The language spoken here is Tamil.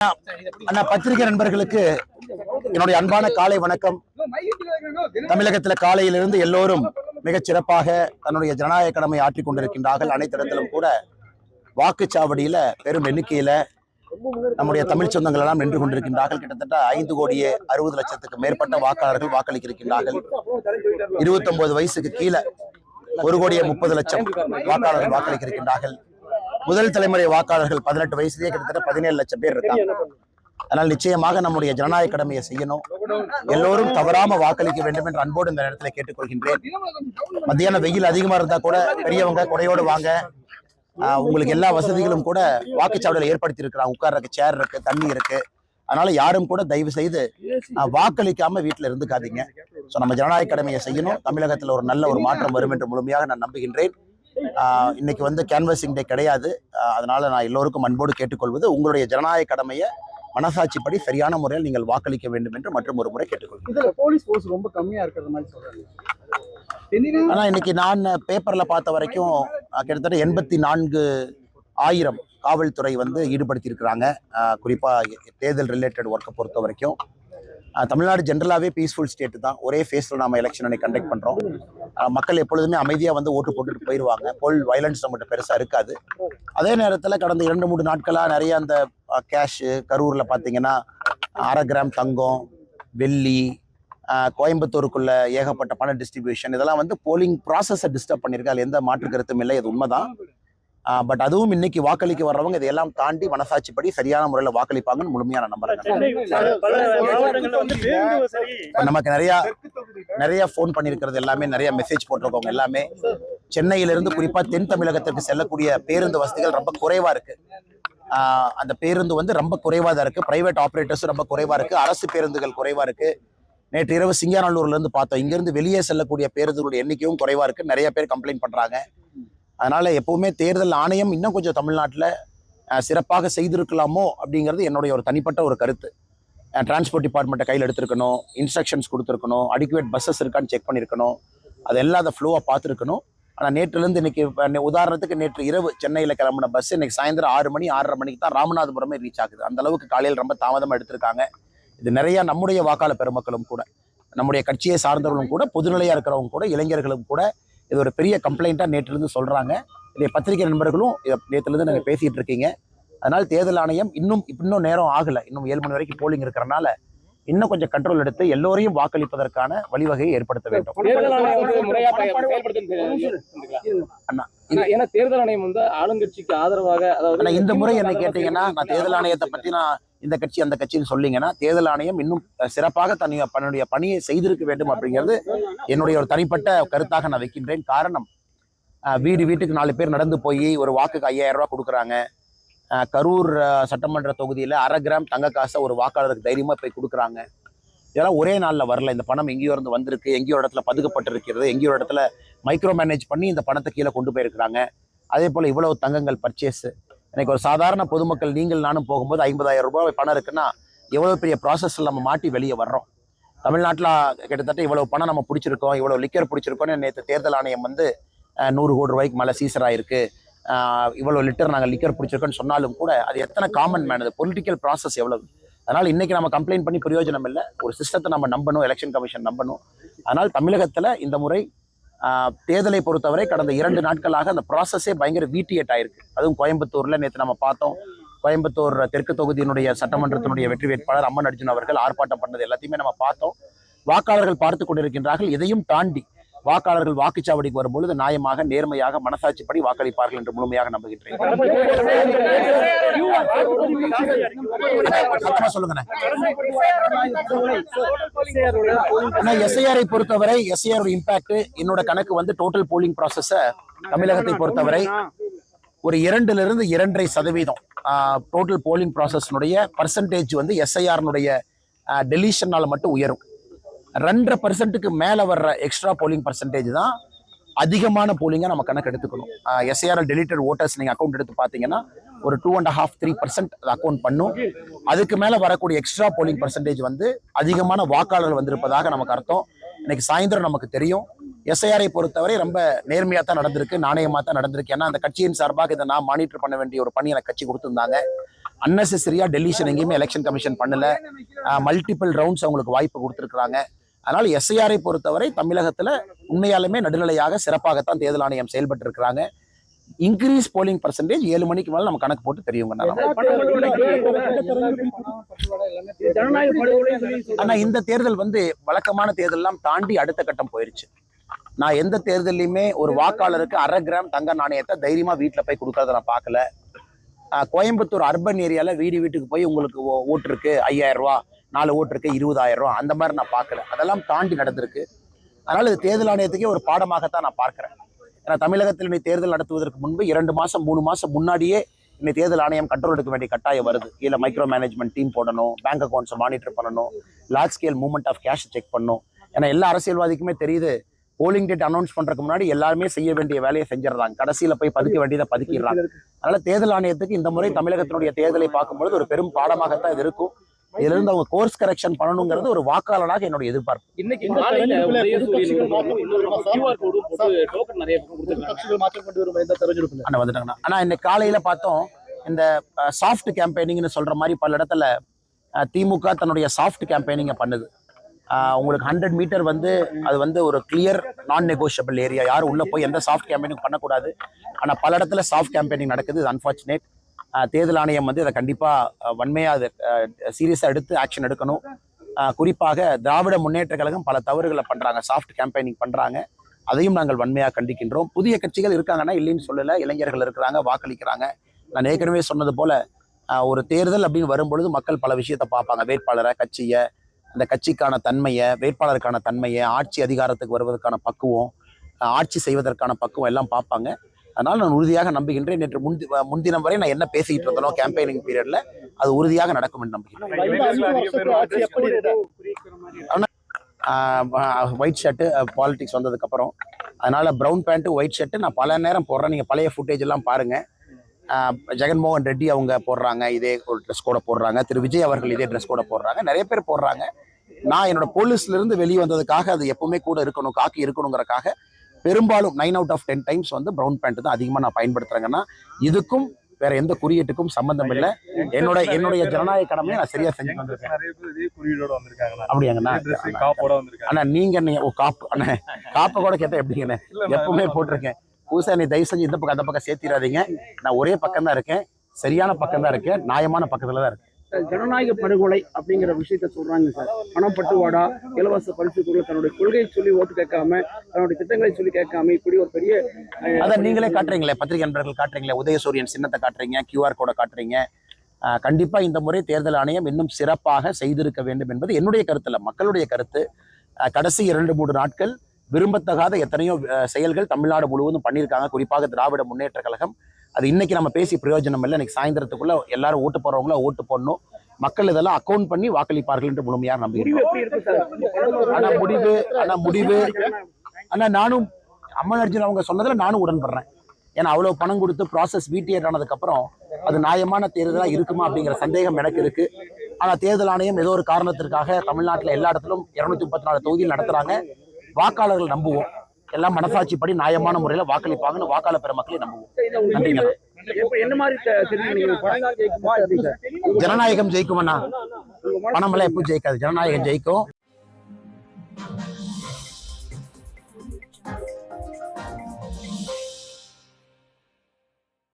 அண்ணா பத்திரிகை நண்பர்களுக்கு என்னுடைய அன்பான காலை வணக்கம். தமிழகத்தில் காலையிலிருந்து எல்லோரும் மிகச் சிறப்பாக தன்னுடைய ஜனநாயக கடமை ஆற்றிக் கொண்டிருக்கின்றார்கள். அனைத்து இடத்திலும் கூட வாக்குச்சாவடியில பெரும் எண்ணிக்கையில நம்முடைய தமிழ் சொந்தங்கள் எல்லாம் நின்று கொண்டிருக்கின்றார்கள். கிட்டத்தட்ட 5,60,00,000 மேற்பட்ட வாக்காளர்கள் வாக்களிக்கின்றார்கள். 29 வயசுக்கு கீழே 1,30,00,000 வாக்காளர்கள் வாக்களிக்கின்றார்கள். முதல் தலைமுறை வாக்காளர்கள் 18 வயசுலேயே கிட்டத்தட்ட 17 லட்சம் பேர் இருக்காங்க. அதனால் நிச்சயமாக நம்முடைய ஜனநாயக கடமையை செய்யணும். எல்லோரும் தவறாம வாக்களிக்க வேண்டும் என்று அன்போடு இந்த நேரத்தில் கேட்டுக்கொள்கின்றேன். மத்தியான வெயில் அதிகமா இருந்தா கூட பெரியவங்க குடையோடு வாங்க. உங்களுக்கு எல்லா வசதிகளும் கூட வாக்குச்சாவடியில் ஏற்படுத்தி இருக்கிறாங்க. உட்கார்றதுக்கு சேர் இருக்கு, தண்ணி இருக்கு. அதனால யாரும் கூட தயவு செய்து வாக்களிக்காம வீட்டில் இருந்துக்காதீங்க. ஸோ நம்ம ஜனநாயக கடமையை செய்யணும். தமிழகத்தில் ஒரு நல்ல ஒரு மாற்றம் வரும் என்று முழுமையாக நான் நம்புகின்றேன். இன்னைக்கு வந்து கேன்வசிங் டே கிடையாது. அதனால நான் எல்லோருக்கும் அன்போடு கேட்டுக்கொள்வது, உங்களுடைய ஜனநாயக கடமையை மனசாட்சிப்படி சரியான முறையில் நீங்கள் வாக்களிக்க வேண்டும் என்று மற்றும் ஒரு முறை கேட்டுக்கொள்கிறேன். போலீஸ் ஃபோர்ஸ் ரொம்ப கம்மியா இருக்கிற மாதிரி சொல்றாங்க. ஆனா இன்னைக்கு நான் பேப்பர்ல பார்த்த வரைக்கும் கிட்டத்தட்ட 84,000 காவல்துறை வந்து ஈடுபடுத்தி இருக்கிறாங்க. குறிப்பா தேர்தல் ரிலேட்டட் ஒர்க்கை பொறுத்த வரைக்கும் தமிழ்நாடு ஜென்ரலாகவே பீஸ்ஃபுல் ஸ்டேட் தான். ஒரே ஃபேஸில் நம்ம எலெக்ஷனை கண்டக்ட் பண்ணுறோம். மக்கள் எப்பொழுதுமே அமைதியாக வந்து ஓட்டு போட்டுட்டு போயிடுவாங்க. போல் வயலன்ஸ் நம்மகிட்ட பெருசாக இருக்காது. அதே நேரத்தில் கடந்த 2-3 நாட்களாக நிறைய அந்த கேஷு கரூரில் பார்த்தீங்கன்னா 1/2 கிராம் தங்கம், வெள்ளி, கோயம்புத்தூருக்குள்ள ஏகப்பட்ட பண டிஸ்ட்ரிபியூஷன், இதெல்லாம் வந்து போலிங் ப்ராசஸை டிஸ்டர்ப் பண்ணியிருக்கு. அதில் எந்த மாற்று கருத்தும் இல்லை, இது உண்மைதான். பட் அதுவும் இன்னைக்கு வாக்களிக்க வர்றவங்க இதையெல்லாம் தாண்டி மனசாட்சிப்படி சரியான முறையில் வாக்களிப்பாங்கன்னு முழுமையான நம்புறேன். நமக்கு நிறைய போன் பண்ணிருக்கிறது எல்லாமே, நிறைய மெசேஜ் போட்டிருக்கவங்க எல்லாமே சென்னையிலிருந்து குறிப்பா தென் தமிழகத்திற்கு செல்லக்கூடிய பேருந்து வசதிகள் ரொம்ப குறைவா இருக்கு. அந்த பேருந்து வந்து ரொம்ப குறைவா தான் இருக்கு. பிரைவேட் ஆப்ரேட்டர்ஸும் ரொம்ப குறைவா இருக்கு. அரசு பேருந்துகள் குறைவா இருக்கு. நேற்று இரவு சிங்காநல்லூர்ல இருந்து பார்த்தோம். இங்கிருந்து வெளியே செல்லக்கூடிய பேருந்துகளுடைய எண்ணிக்கையும் குறைவா இருக்கு. நிறைய பேர் கம்ப்ளைண்ட் பண்றாங்க. அதனால எப்பவுமே தேர்தல் ஆணையம் இன்னும் கொஞ்சம் தமிழ்நாட்டில் சிறப்பாக செய்திருக்கலாமோ அப்படிங்கிறது என்னுடைய ஒரு தனிப்பட்ட ஒரு கருத்து. டிரான்ஸ்போர்ட் டிபார்ட்மெண்ட்டை கையில் எடுத்திருக்கணும், இன்ஸ்ட்ரக்ஷன்ஸ் கொடுத்துருக்கணும், அடிக்குவேட் பஸ்ஸஸ் இருக்கான்னு செக் பண்ணியிருக்கணும், அதெல்லாம் அதை ஃப்ளோவாக பார்த்துருக்கணும். ஆனால் நேற்றுலேருந்து இன்னைக்கு உதாரணத்துக்கு நேற்று இரவு சென்னையில் கிளம்பின பஸ் இன்னைக்கு சாயந்தரம் 6 மணி 6:30 மணிக்கு தான் ராமநாதபுரமே ரீச் ஆகுது. அந்த அளவுக்கு காலையில் ரொம்ப தாமதமாக எடுத்திருக்காங்க. இது நிறைய நம்முடைய வாக்காளர் பெருமக்களும் கூட, நம்முடைய கட்சியை சார்ந்தவர்களும் கூட, பொதுநிலையாக இருக்கிறவங்க கூட, இளைஞர்களும் கூட இது ஒரு பெரிய கம்ப்ளைண்ட்டாக நேற்றிலிருந்து சொல்கிறாங்க. இதை பத்திரிகை நண்பர்களும் நேற்றுலேருந்து நாங்கள் பேசிகிட்டு இருக்கீங்க. அதனால் தேர்தல் ஆணையம் இன்னும் நேரம் ஆகலை. இன்னும் 7 மணி வரைக்கும் போலிங் இருக்கிறனால இன்னும் கொஞ்சம் கண்ட்ரோல் எடுத்து எல்லோரையும் வாக்களிப்பதற்கான வழிவகையை ஏற்படுத்த வேண்டும். தேர்தல் ஆணையம் வந்து ஆளுங்கட்சிக்கு ஆதரவாக, அதாவது இந்த முறை என்ன கேட்டீங்கன்னா, நான் தேர்தல் ஆணையத்தை பற்றி நான் இந்த கட்சி அந்த கட்சின்னு சொல்லிங்கன்னா, தேர்தல் ஆணையம் இன்னும் சிறப்பாக தன்னுடைய பணியை செய்திருக்க வேண்டும் அப்படிங்கிறது என்னுடைய ஒரு தனிப்பட்ட கருத்தாக நான் வைக்கின்றேன். காரணம், வீட்டுக்கு 4 பேர் நடந்து போய் ஒரு வாக்குக்கு 5,000 ரூபாய் கொடுக்குறாங்க. கரூர் சட்டமன்ற தொகுதியில் 1/2 கிராம் தங்க காசை ஒரு வாக்காளருக்கு தைரியமாக போய் கொடுக்குறாங்க. இதெல்லாம் ஒரே நாளில் வரல. இந்த பணம் எங்கேயோ இருந்து வந்திருக்கு, எங்கேயோ இடத்துல பதுக்கப்பட்டிருக்கிறது, எங்கேயோ இடத்துல மைக்ரோ மேனேஜ் பண்ணி இந்த பணத்தை கீழே கொண்டு போயிருக்கிறாங்க. அதே போல் இவ்வளவு தங்கங்கள் பர்ச்சேஸ். எனக்கு ஒரு சாதாரண பொதுமக்கள் நீங்கள் நானும் போகும்போது 50,000 ரூபாய் பணம் இருக்குன்னா எவ்வளோ பெரிய ப்ராசஸில் நம்ம மாட்டி வெளியே வர்றோம். தமிழ்நாட்டில் கிட்டத்தட்ட இவ்வளவு பணம் நம்ம பிடிச்சிருக்கோம், இவ்வளோ லிக்கர் பிடிச்சிருக்கோன்னு நேற்று தேர்தல் ஆணையம் வந்து 100 கோடி ரூபாய்க்கு மேலே சீசர் ஆயிருக்கு, இவ்வளோ லிட்டர் நாங்கள் லிக்கர் பிடிச்சிருக்கோன்னு சொன்னாலும் கூட அது எத்தனை காமன் மேன், அது பொலிட்டிக்கல் ப்ராசஸ் எவ்வளவு. அதனால் இன்னைக்கு நம்ம கம்ப்ளைண்ட் பண்ணி பிரயோஜனம் இல்லை. ஒரு சிஸ்டத்தை நம்ம நம்பணும், எலெக்ஷன் கமிஷன் நம்பணும். அதனால் தமிழகத்தில் இந்த முறை தேர்தலை பொறுத்தவரை கடந்த 2 நாட்களாக அந்த ப்ராசஸே பயங்கர வீட்டியேட் ஆயிருக்கு. அதுவும் கோயம்புத்தூரில் நேற்று நம்ம பார்த்தோம். கோயம்புத்தூர் தெற்கு தொகுதியினுடைய சட்டமன்றத்தினுடைய வெற்றி வேட்பாளர் அம்மன் அர்ஜுன் அவர்கள் ஆர்ப்பாட்டம் பண்ணது எல்லாத்தையுமே நம்ம பார்த்தோம். வாக்காளர்கள் பார்த்து கொண்டிருக்கின்றார்கள். இதையும் தாண்டி வாக்காளர்கள் வாக்குச்சாவடிக்கு வரும்பொழுது நியாயமாக, நேர்மையாக, மனசாட்சிப்படி வாக்களிப்பார்கள் என்று முழுமையாக நம்புகின்றேன். சொல்லுங்க. எஸ்ஐஆரை பொறுத்தவரை எஸ்ஐஆர் இம்பாக்ட் என்னோட கணக்கு வந்து டோட்டல் போலிங் ப்ராசஸ தமிழகத்தை பொறுத்தவரை ஒரு 2 to 2.5% டோட்டல் போலிங் ப்ராசஸ்னுடைய பர்சன்டேஜ் வந்து எஸ்ஐஆர்னுடைய டெலிஷனால மட்டும் உயரும். 2.5% மேல வர்ற எக்ஸ்ட்ரா போலிங் பர்சன்டேஜ் தான் அதிகமான போலிங்கா நம்ம கணக்கு எடுத்துக்கணும். எஸ்ஐஆர் டெலிட்டட் ஓட்டர்ஸ் நீங்க அக்கௌண்ட் எடுத்து பாத்தீங்கன்னா ஒரு 2.5-3% அக்கௌண்ட் பண்ணும். அதுக்கு மேல வரக்கூடிய எக்ஸ்ட்ரா போலிங் பர்சன்டேஜ் வந்து அதிகமான வாக்காளர்கள் வந்திருப்பதாக நமக்கு அர்த்தம். இன்னைக்கு சாயந்தரம் நமக்கு தெரியும் எஸ்ஐஆரை பொறுத்தவரை ரொம்ப நேர்மையாக தான் நடந்திருக்கு, நாணயமாக தான் நடந்திருக்கு. ஏன்னா அந்த கட்சியின் சார்பாக இதை நான் மானிட்டர் பண்ண வேண்டிய ஒரு பணி எனக்கு கட்சி கொடுத்துருந்தாங்க. அன்னெசரியா டெலிஷன் எங்கேயுமே எலெக்ஷன் கமிஷன் பண்ணல. மல்டிபிள் ரவுண்ட்ஸ் அவங்களுக்கு வாய்ப்பு கொடுத்துருக்காங்க. அதனால எஸ்ஐஆரை பொறுத்தவரை தமிழகத்துல உண்மையாலுமே நடுநிலையாக சிறப்பாகத்தான் தேர்தல் ஆணையம் செயல்பட்டு இருக்கிறாங்க. இன்க்ரீஸ் போலிங் பர்சன்டேஜ் 7 மணிக்கு மேல நம்ம கணக்கு போட்டு தெரியுங்க. ஆனா இந்த தேர்தல் வந்து வழக்கமான தேர்தல் எல்லாம் தாண்டி அடுத்த கட்டம் போயிருச்சு. நான் எந்த தேர்தலையுமே ஒரு வாக்காளருக்கு 1/2 கிராம் தங்க நாணயத்தை தைரியமா வீட்டுல போய் கொடுக்கறத நான் பார்க்கல. கோயம்புத்தூர் அர்பன் ஏரியால வீட்டுக்கு போய் உங்களுக்கு ஓட்டு இருக்கு 5000 ரூபா, 4 ஓட்டு இருக்கு 20,000 ரூபா, அந்த மாதிரி நான் பார்க்கல. அதெல்லாம் தாண்டி நடந்திருக்கு. அதனால இது தேர்தல் ஆணையத்துக்கே ஒரு பாடமாகத்தான் நான் பார்க்கிறேன். ஏன்னா தமிழகத்தில் இன்னைக்கு தேர்தல் நடத்துவதற்கு முன்பு 2 மாசம் 3 மாசம் முன்னாடியே இன்னைக்கு தேர்தல் ஆணையம் கண்ட்ரோல் எடுக்க வேண்டிய கட்டாயம் வருது. இல்ல மைக்ரோ மேனேஜ்மெண்ட் டீம் போடணும், பேங்க் அக்கௌண்ட்ஸை மானிட்டர் பண்ணணும், large scale movement of cash check பண்ணணும். ஏன்னா எல்லா அரசியல்வாதிக்குமே தெரியுது, போலிங் டேட் அனௌன்ஸ் பண்றதுக்கு முன்னாடி எல்லாருமே செய்ய வேண்டிய வேலையை செஞ்சிடறாங்க, கடைசியில போய் பதுக்க வேண்டியதை பதுக்கிடுறாங்க. அதனால தேர்தல் ஆணையத்துக்கு இந்த முறை தமிழகத்தினுடைய தேர்தலை பார்க்கும்போது ஒரு பெரும் பாடமாகத்தான் இது இருக்கும். இதுல இருந்து அவங்க கோர்ஸ் கரெக்ஷன் பண்ணணுங்கிறது ஒரு வாக்காளனாக என்னுடைய எதிர்பார்ப்பு. இன்னைக்கு காலையில வந்துட்டாங்கன்னா ஆனா இன்னைக்கு காலையில பார்த்தோம், இந்த சாஃப்ட் கேம்பெயினிங்னு சொல்ற மாதிரி பல இடத்துல திமுக தன்னுடைய சாஃப்ட் கேம்பெயினிங்க பண்ணுது. உங்களுக்கு 100 மீட்டர் வந்து அது வந்து ஒரு கிளியர் நான் நெகோஷியபிள் ஏரியா, யாரும் உள்ள போய் எந்த சாஃப்ட் கேம்பெயினிங் பண்ணக்கூடாது. ஆனா பல இடத்துல சாஃப்ட் கேம்பெயினிங் நடக்குது. இது அன்பார்ச்சுனேட். தேர்தல் ஆணையம் வந்து அதை கண்டிப்பா வன்மையா அதை சீரியஸா எடுத்து ஆக்ஷன் எடுக்கணும். குறிப்பாக திராவிட முன்னேற்ற கழகம் பல தவறுகளை பண்றாங்க, சாஃப்ட் கேம்பெயினிங் பண்றாங்க. அதையும் நாங்கள் வன்மையாக கண்டிக்கின்றோம். புதிய கட்சிகள் இருக்காங்கன்னா இல்லைன்னு சொல்லல, இளைஞர்கள் இருக்கிறாங்க, வாக்களிக்கிறாங்க. நான் ஏற்கனவே சொன்னது போல ஒரு தேர்தல் அப்படின்னு வரும்பொழுது மக்கள் பல விஷயத்த பார்ப்பாங்க. வேட்பாளரை, கட்சியை, அந்த கட்சிக்கான தன்மையை, வேட்பாளருக்கான தன்மையை, ஆட்சி அதிகாரத்துக்கு வருவதற்கான பக்குவம், ஆட்சி செய்வதற்கான பக்குவம் எல்லாம் பார்ப்பாங்க. அதனால நான் உறுதியாக நம்புகின்றேன். நேற்று முன்தினம் வரை நான் என்ன பேசிக்கிட்டு இருந்தனோ கேம்பெயினிங் பீரியட்ல அது உறுதியாக நடக்கும் என்று நம்புகிறேன். ஒயிட் ஷர்ட்டு பாலிடிக்ஸ் வந்ததுக்கு அப்புறம், அதனால ப்ரௌன் பேண்ட் ஒயிட் ஷர்ட்டு நான் பல நேரம் போடுறேன். நீங்க பழைய ஃபுட்டேஜ் எல்லாம் பாருங்க. ஜெகன்மோகன் ரெட்டி அவங்க போடுறாங்க, இதே ஒரு ட்ரெஸ் கோட போடுறாங்க. திரு விஜய் அவர்கள் இதே ட்ரெஸ் கோட போடுறாங்க. நிறைய பேர் போடுறாங்க. நான் என்னோட போலீஸ்ல இருந்து வெளியே வந்ததுக்காக அது எப்பவுமே கூட இருக்கணும், காக்கி இருக்கணுங்கிறக்காக பெரும்பாலும் 9 out of 10 டைம்ஸ் வந்து ப்ரௌன் பேண்ட் தான் அதிகமாக நான் பயன்படுத்துறேங்கன்னா இதுக்கும் வேற எந்த குறியீட்டுக்கும் சம்பந்தம் இல்லை. என்னுடைய ஜனநாயக கடமையை நான் சரியா செஞ்சு வந்திருக்கேன். அப்படியாங்கண்ணா? அண்ணா நீங்க காப்பு அண்ணா காப்பை கூட கேட்டா எப்படிங்கண்ணே? எப்பவுமே போட்டிருக்கேன். புதுசா நீ தயவு செஞ்சு இந்த பக்கம் அந்த பக்கம் சேர்த்திடாதீங்க. நான் ஒரே பக்கம் தான் இருக்கேன், சரியான பக்கம் தான் இருக்கேன், நியாயமான பக்கத்துல தான் இருக்கேன். ஜனநாயக படுகொலை அப்படிங்கிற விஷயத்த சொல்றாங்க சார். பணப்பட்டுவாடா, இலவச பரிசு கூட தன்னுடைய கொள்கையை சொல்லி ஓட்டு கேட்காம, தன்னுடைய திட்டங்களை சொல்லி கேட்காம, இப்படி ஒரு பெரிய அதான் நீங்களே காட்டுறீங்களே, பத்திரிகை நண்பர்கள் காட்டுறீங்களே, உதயசூரியன் சின்னத்தை காட்டுறீங்க, QR கோட காட்டுறீங்க. கண்டிப்பா இந்த முறை தேர்தல் ஆணையம் இன்னும் சிறப்பாக செய்திருக்க வேண்டும் என்பது என்னுடைய கருத்துல, மக்களுடைய கருத்து. கடைசி 2-3 நாட்கள் விரும்பத்தகாத எத்தனையோ செயல்கள் தமிழ்நாடு முழுவதும் பண்ணியிருக்காங்க, குறிப்பாக திராவிட முன்னேற்ற கழகம். அது இன்னைக்கு நம்ம பேசி பிரயோஜனம் இல்லை. இன்னைக்கு சாயந்தரத்துக்குள்ள எல்லாரும் ஓட்டு போறவங்கள ஓட்டு போடணும். மக்கள் இதெல்லாம் அக்கௌண்ட் பண்ணி வாக்களிப்பார்கள் என்று முழுமையாக நம்புகிறேன். ஆனா நானும் அம்மன் அர்ஜுன் அவங்க சொன்னதுல நானும் உடன்படுறேன். ஏன்னா அவ்வளவு பணம் கொடுத்து ப்ராசஸ் வீட்டியர் ஆனதுக்கு அப்புறம் அது நியாயமான தேர்தலா இருக்குமா அப்படிங்கிற சந்தேகம் எனக்கு இருக்கு. ஆனா தேர்தல் ஆணையம் ஏதோ ஒரு காரணத்திற்காக தமிழ்நாட்டுல எல்லா இடத்திலும் 234 தொகுதியில் நடத்துறாங்க. வாக்காளர்கள் நம்புவோம், எல்லாம் மனசாட்சிப்படி நியாயமான முறையில வாக்களிப்பாங்கன்னு வாக்காளர் பெருமக்களை நம்புவோம். நன்றிங்க. ஜனநாயகம் ஜெயிக்கும்னா பணமெல்லாம் எப்பவும் ஜெயிக்காது, ஜனநாயகம் ஜெயிக்கும்.